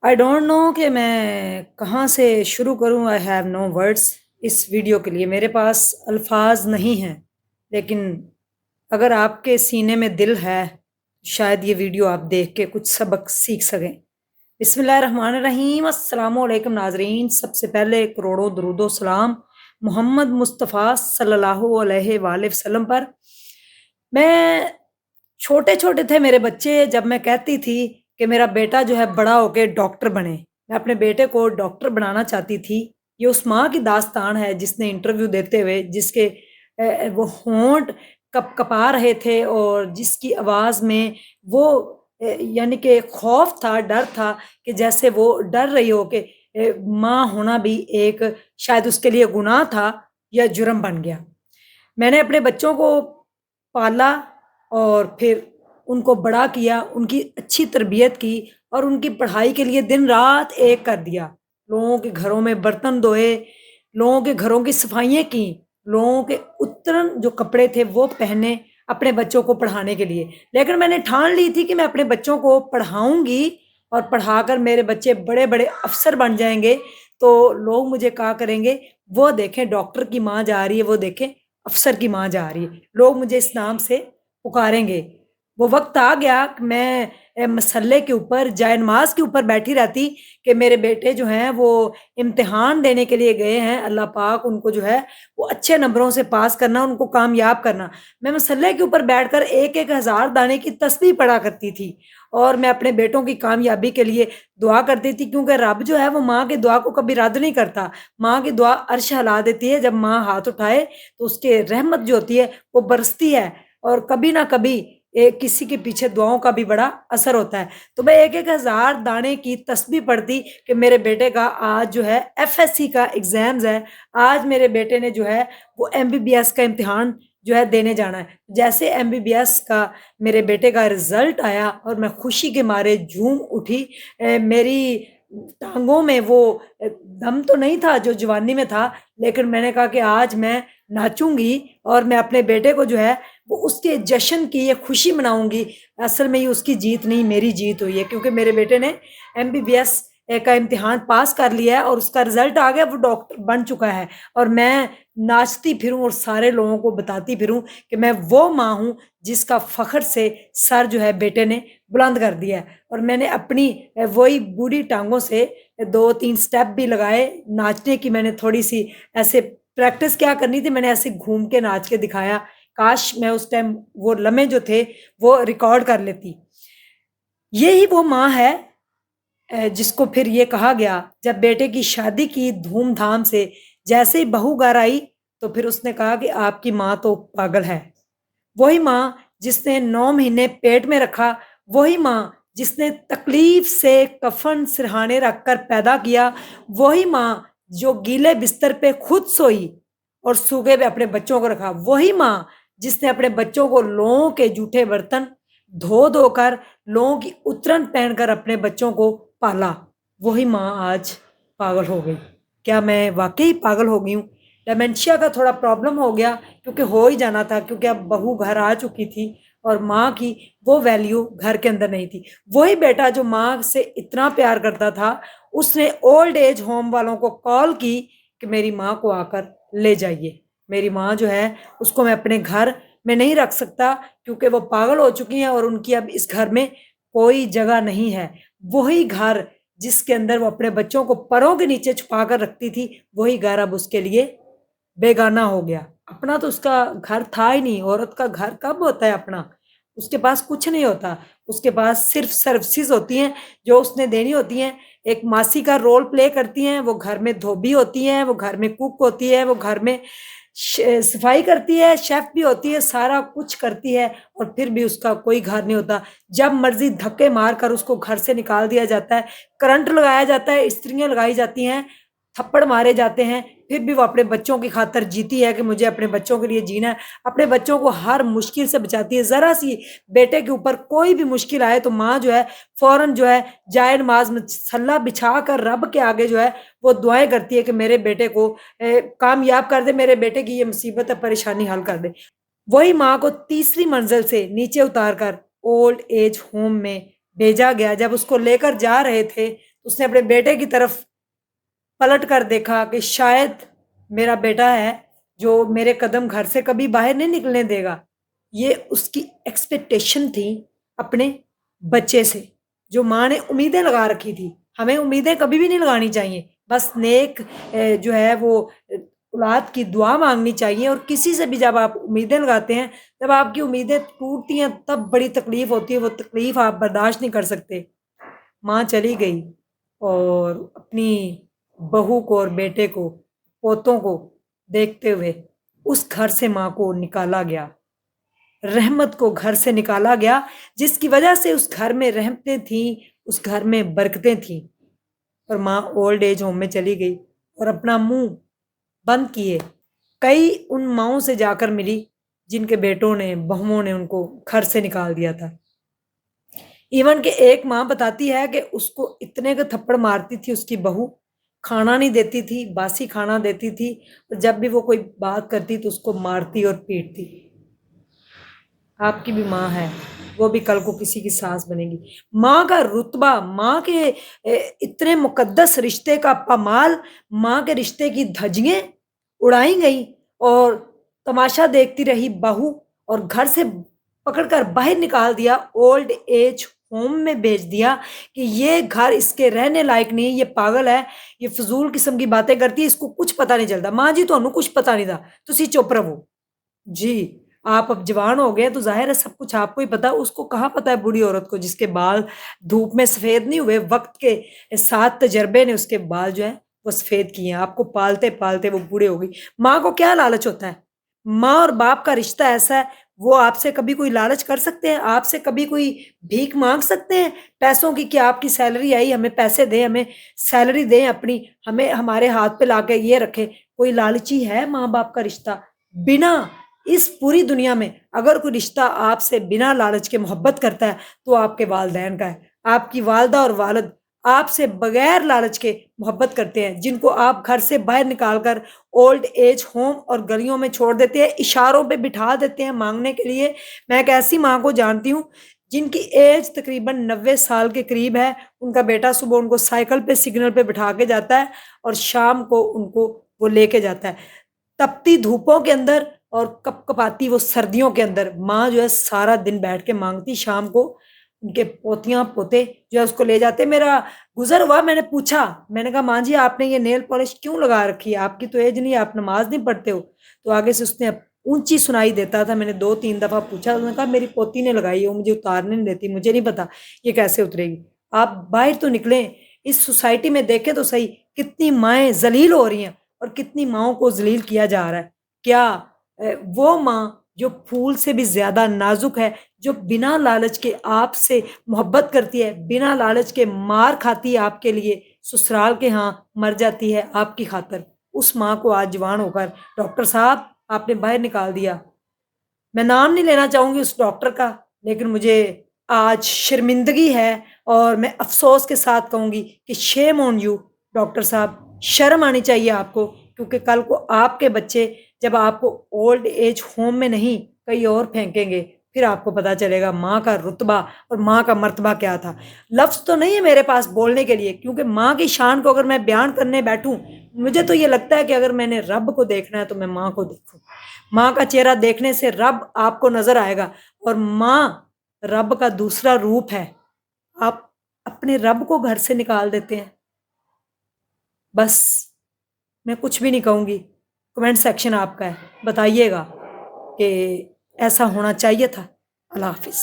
I don't know कि मैं कहाँ से शुरू करूँ। आई हैव नो वर्ड्स इस वीडियो के लिए। मेरे पास अल्फाज नहीं हैं। लेकिन अगर आपके सीने में दिल है, शायद ये वीडियो आप देख के कुछ सबक सीख सकें। बिस्मिल्लाहिर्रहमानिर्रहीम। अस्सलामु अलैकुम नाजरीन। सबसे पहले करोड़ों दरूदो सलाम मोहम्मद मुस्तफ़ा सल्लल्लाहु अलैहि वसल्लम पर। मैं छोटे छोटे थे मेरे बच्चे, जब मैं कहती थी कि मेरा बेटा जो है बड़ा होके डॉक्टर बने, मैं अपने बेटे को डॉक्टर बनाना चाहती थी। ये उस माँ की दास्तान है जिसने इंटरव्यू देते हुए जिसके वो होंठ कप कपा रहे थे और जिसकी आवाज़ में वो यानी कि खौफ था, डर था कि जैसे वो डर रही हो कि माँ होना भी एक शायद उसके लिए गुनाह था या जुर्म बन गया। मैंने अपने बच्चों को पाला और फिर उनको बड़ा किया, उनकी अच्छी तरबियत की और उनकी पढ़ाई के लिए दिन-रात एक कर दिया। लोगों के घरों में बर्तन धोए, लोगों के घरों की सफाइयाँ की, लोगों के उतरन जो कपड़े थे वो पहने अपने बच्चों को पढ़ाने के लिए। लेकिन मैंने ठान ली थी कि मैं अपने बच्चों को पढ़ाऊँगी और पढ़ाकर मेरे बच्चे बड़े-बड़े अफ़सर बन जाएँगे, तो लोग मुझे कहा करेंगे, "वो देखें डॉक्टर की माँ जा रही है, वो देखें अफ़सर की माँ जा रही है।" लोग मुझे इस नाम से पुकारेंगे। वो वक़्त आ गया कि मैं मसल्ले के ऊपर, जाए-नमाज़ के ऊपर बैठी रहती कि मेरे बेटे जो हैं वो इम्तिहान देने के लिए गए हैं, अल्लाह पाक उनको जो है वो अच्छे नंबरों से पास करना, उनको कामयाब करना। मैं मसल्ले के ऊपर बैठकर 1-1 हज़ार दाने की तस्बीह पढ़ा करती थी और मैं अपने बेटों की कामयाबी के लिए दुआ करती थी, क्योंकि रब जो है वो माँ की दुआ को कभी रद्द नहीं करता। माँ की दुआ अर्श हिला देती है, जब माँ हाथ उठाए तो उसकी रहमत जो होती है वो बरसती है और कभी ना कभी किसी के पीछे दुआओं का भी बड़ा असर होता है। तो मैं 1-1 हज़ार दाने की तस्बीह पढ़ती कि मेरे बेटे का आज जो है एफएससी का एग्ज़ाम्स है, आज मेरे बेटे ने जो है वो एमबीबीएस का इम्तिहान जो है देने जाना है। जैसे एमबीबीएस का मेरे बेटे का रिज़ल्ट आया और मैं खुशी के मारे झूम उठी। मेरी टाँगों में वो दम तो नहीं था जो जवानी में था, लेकिन मैंने कहा कि आज मैं नाचूँगी और मैं अपने बेटे को जो है वो उसके जश्न की ये खुशी मनाऊँगी। असल में ये उसकी जीत नहीं, मेरी जीत हुई है, क्योंकि मेरे बेटे ने एमबीबीएस का इम्तिहान पास कर लिया है और उसका रिज़ल्ट आ गया, वो डॉक्टर बन चुका है और मैं नाचती फिरूँ और सारे लोगों को बताती फिरूँ कि मैं वो माँ हूँ जिसका फ़ख्र से सर जो है बेटे ने बुलंद कर दिया है। और मैंने अपनी वही बूढ़ी टाँगों से 2-3 स्टेप भी लगाए, नाचने की मैंने थोड़ी-सी ऐसे प्रैक्टिस क्या करनी थी, मैंने ऐसे घूम के नाच के दिखाया। काश मैं उस टाइम वो लम्हे जो थे वो रिकॉर्ड कर लेती। ये ही वो माँ है जिसको फिर ये कहा गया, जब बेटे की शादी की धूम-धाम से, जैसे ही बहू घर आई तो फिर उसने कहा कि आपकी माँ तो पागल है। वही माँ जिसने 9 महीने पेट में रखा, वही माँ जिसने तकलीफ से कफ़न सिरहाने रखकर पैदा किया, वही माँ जो गीले बिस्तर पे खुद सोई और सूखे पे अपने बच्चों को रखा, वही माँ जिसने अपने बच्चों को लोगों के जूठे बर्तन धो-धो कर, लोगों की उतरन पहनकर अपने बच्चों को पाला, वही माँ आज पागल हो गई। क्या मैं वाक़ई पागल हो गई हूँ? डिमेंशिया का थोड़ा प्रॉब्लम हो गया, क्योंकि हो ही जाना था, क्योंकि अब बहू घर आ चुकी थी और माँ की वो वैल्यू घर के अंदर नहीं थी। वही बेटा जो माँ से इतना प्यार करता था, उसने ओल्ड एज होम वालों को कॉल की कि मेरी माँ को आकर ले जाइए। मेरी माँ जो है उसको मैं अपने घर में नहीं रख सकता, क्योंकि वो पागल हो चुकी हैं और उनकी अब इस घर में कोई जगह नहीं है। वही घर जिसके अंदर वो अपने बच्चों को परों के नीचे छुपा कर रखती थी, वही घर अब उसके लिए बेगाना हो गया। अपना तो उसका घर था ही नहीं, औरत का घर कब होता है अपना? उसके पास कुछ नहीं होता, उसके पास सिर्फ़ सर्विसेज़ होती हैं, जो उसने देनी होती हैं। एक मासी का रोल प्ले करती हैं, वो घर में धोबी होती हैं, वो घर में कुक होती है, वो घर में सफाई करती है, शेफ़ भी होती है, सारा कुछ करती है और फिर भी उसका कोई घर नहीं होता। जब मर्ज़ी धक्के मारकर उसको घर से निकाल दिया जाता है, करंट लगाया जाता है, इस्त्रियाँ लगाई जाती हैं, थप्पड़ मारे जाते हैं, फिर भी वो अपने बच्चों की खातिर जीती है कि मुझे अपने बच्चों के लिए जीना है। अपने बच्चों को हर मुश्किल से बचाती है। ज़रा-सी बेटे के ऊपर कोई भी मुश्किल आए तो माँ जो है फ़ौरन जो है जाए नमाज़ में सल्ला बिछा कर रब के आगे जो है वो दुआएँ करती है कि मेरे बेटे को कामयाब कर दे, मेरे बेटे की ये मुसीबत है, परेशानी हल कर दे। वही माँ को तीसरी मंजिल से नीचे उतार कर ओल्ड एज होम में भेजा गया। जब उसको लेकर जा रहे थे, تو اس نے اپنے بیٹے کی طرف پلٹ کر دیکھا کہ شاید میرا بیٹا ہے جو میرے قدم گھر سے کبھی باہر نہیں نکلنے دے گا. یہ اس کی ایکسپیکٹیشن تھی اپنے بچے سے، جو ماں نے امیدیں لگا رکھی تھی. ہمیں امیدیں کبھی بھی نہیں لگانی چاہیے، بس نیک جو ہے وہ اولاد کی دعا مانگنی چاہیے. اور کسی سے بھی جب آپ امیدیں لگاتے ہیں، جب آپ کی امیدیں ٹوٹتی ہیں تب بڑی تکلیف ہوتی ہے، وہ تکلیف آپ برداشت نہیں کر سکتے. ماں چلی گئی اور اپنی بہو کو اور بیٹے کو، پوتوں کو دیکھتے ہوئے اس گھر سے ماں کو نکالا گیا، رحمت کو گھر سے نکالا گیا، جس کی وجہ سے اس گھر میں رحمتیں تھیں، اس گھر میں برکتیں تھیں. اور ماں اولڈ ایج ہوم میں چلی گئی اور اپنا منہ بند کیے. کئی ان ماؤں سے جا کر ملی جن کے بیٹوں نے، بہووں نے ان کو گھر سے نکال دیا تھا. ایون کہ ایک ماں بتاتی ہے کہ اس کو اتنے کے تھپڑ مارتی تھی اس کی بہو، کھانا نہیں دیتی تھی، باسی کھانا دیتی تھی، اور جب بھی وہ کوئی بات کرتی تو اس کو مارتی اور پیٹتی. آپ کی بھی ماں ہے، وہ بھی کل کو کسی کی ساس بنے گی. ماں کا رتبہ، ماں کے اتنے مقدس رشتے کا پامال، ماں کے رشتے کی دھجیاں اڑائی گئی اور تماشا دیکھتی رہی بہو، اور گھر سے پکڑ کر باہر نکال دیا، اولڈ ایج ہوم میں بھیج دیا کہ یہ گھر اس کے رہنے لائق نہیں، یہ پاگل ہے، یہ فضول قسم کی باتیں کرتی ہے، اس کو کچھ پتہ نہیں چلتا. ماں جی تمہیں کچھ پتہ نہیں تھا، تسی چپ رہو. جی آپ اب جوان ہو گئے تو ظاہر ہے سب کچھ آپ کو ہی پتا. اس کو کہاں پتا ہے بوڑھی عورت کو جس کے بال دھوپ میں سفید نہیں ہوئے، وقت کے ساتھ تجربے نے اس کے بال جو ہیں وہ سفید کیے ہیں. آپ کو پالتے پالتے وہ بوڑھے ہو گئی. ماں کو کیا لالچ ہوتا ہے؟ ماں اور باپ کا رشتہ ایسا ہے، وہ آپ سے کبھی کوئی لالچ کر سکتے ہیں؟ آپ سے کبھی کوئی بھیک مانگ سکتے ہیں پیسوں کی کہ آپ کی سیلری آئی ہمیں پیسے دیں، ہمیں سیلری دیں اپنی، ہمیں ہمارے ہاتھ پہ لا کے یہ رکھے؟ کوئی لالچی ہے ماں باپ کا رشتہ؟ بنا اس پوری دنیا میں اگر کوئی رشتہ آپ سے بنا لالچ کے محبت کرتا ہے تو آپ کے والدین کا ہے. آپ کی والدہ اور والد آپ سے بغیر لالچ کے محبت کرتے ہیں، جن کو آپ گھر سے باہر نکال کر اولڈ ایج ہوم اور گلیوں میں چھوڑ دیتے ہیں، اشاروں پہ بٹھا دیتے ہیں مانگنے کے لیے. میں ایک ایسی ماں کو جانتی ہوں جن کی ایج تقریباً 90 سال کے قریب ہے. ان کا بیٹا صبح ان کو سائیکل پہ سگنل پہ بٹھا کے جاتا ہے اور شام کو ان کو وہ لے کے جاتا ہے. تپتی دھوپوں کے اندر اور کپ کپاتی وہ سردیوں کے اندر ماں جو ہے سارا دن بیٹھ کے مانگتی، شام کو ان کے پوتیاں پوتے جو ہے اس کو لے جاتے. میرا گزر ہوا، میں نے پوچھا، میں نے کہا ماں جی آپ نے یہ نیل پالش کیوں لگا رکھی ہے؟ آپ کی تو ایج نہیں ہے، آپ نماز نہیں پڑھتے ہو. تو آگے سے اس نے اونچی سنائی دیتا تھا. میں نے 2 3 دفعہ پوچھا، انہوں نے کہا میری پوتی نے لگائی ہے، وہ مجھے اتارنے نہیں دیتی، مجھے نہیں پتا یہ کیسے اترے گی. آپ باہر تو نکلیں، اس سوسائٹی میں دیکھیں تو صحیح کتنی مائیں ذلیل ہو رہی ہیں اور کتنی ماؤں کو ذلیل کیا جا رہا ہے. کیا وہ ماں جو پھول سے بھی زیادہ نازک ہے، جو بنا لالچ کے آپ سے محبت کرتی ہے، بنا لالچ کے مار کھاتی ہے آپ کے لیے، سسرال کے ہاں مر جاتی ہے آپ کی خاطر، اس ماں کو آج جوان ہو کر ڈاکٹر صاحب آپ نے باہر نکال دیا. میں نام نہیں لینا چاہوں گی اس ڈاکٹر کا، لیکن مجھے آج شرمندگی ہے اور میں افسوس کے ساتھ کہوں گی کہ شیم آن یو ڈاکٹر صاحب. شرم آنی چاہیے آپ کو، کیونکہ کل کو آپ کے بچے جب آپ کو اولڈ ایج ہوم میں نہیں کہیں اور پھینکیں گے، پھر آپ کو پتا چلے گا ماں کا رتبہ اور ماں کا مرتبہ کیا تھا. لفظ تو نہیں ہے میرے پاس بولنے کے لیے، کیونکہ ماں کی شان کو اگر میں بیان کرنے بیٹھوں، مجھے تو یہ لگتا ہے کہ اگر میں نے رب کو دیکھنا ہے تو میں ماں کو دیکھوں. ماں کا چہرہ دیکھنے سے رب آپ کو نظر آئے گا، اور ماں رب کا دوسرا روپ ہے. آپ اپنے رب کو گھر سے نکال دیتے ہیں. بس میں کچھ بھی نہیں کہوں گی، کمنٹ سیکشن آپ کا ہے، بتائیے گا کہ ایسا ہونا چاہیے تھا. اللہ حافظ.